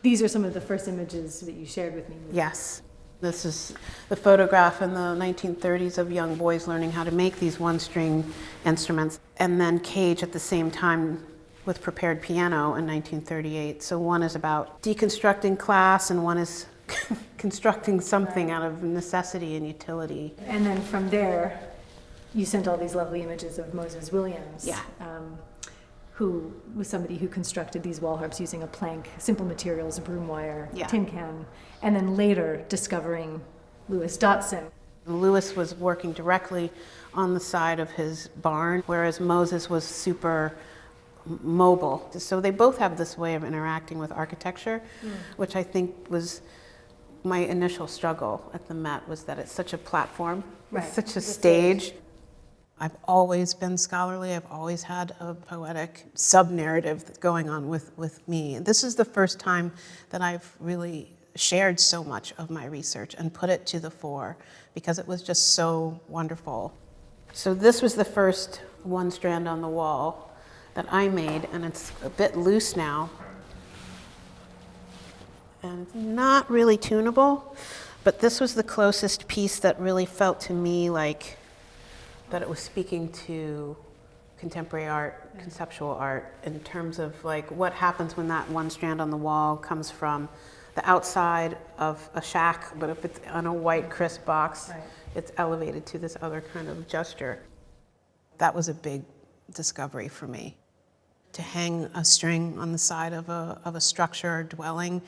These are some of the first images that you shared with me. Yes. This is the photograph in the 1930s of young boys learning how to make these one-string instruments, and then Cage at the same time with prepared piano in 1938. So one is about deconstructing class, and one is constructing something out of necessity and utility. And then from there, you sent all these lovely images of Moses Williams, Yeah. who was somebody who constructed these wall harps using a plank, simple materials, a broom wire, Yeah. tin can, and then later discovering Louis Dotson. Louis was working directly on the side of his barn, whereas Moses was super mobile. So they both have this way of interacting with architecture, which I think was my initial struggle at the Met, was that it's such a platform, Right. it's such a stage. I've always been scholarly. I've always had a poetic sub-narrative that's going on with me. And this is the first time that I've really shared so much of my research and put it to the fore, because it was just so wonderful. So this was the first one strand on the wall that I made, and it's a bit loose now. And it's not really tunable, but this was the closest piece that really felt to me like that it was speaking to contemporary art, conceptual art, in terms of like what happens when that one strand on the wall comes from the outside of a shack, but if it's on a white crisp box, Right. it's elevated to this other kind of gesture. That was a big discovery for me. To hang a string on the side of a structure or dwelling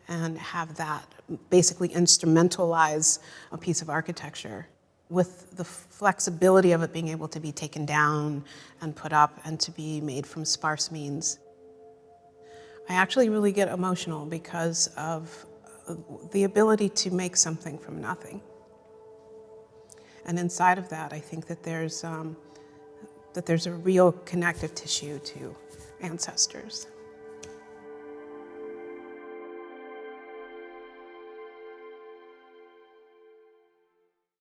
and have that basically instrumentalize a piece of architecture, with the flexibility of it being able to be taken down and put up and to be made from sparse means. I actually really get emotional because of the ability to make something from nothing. And inside of that, I think that there's a real connective tissue to ancestors.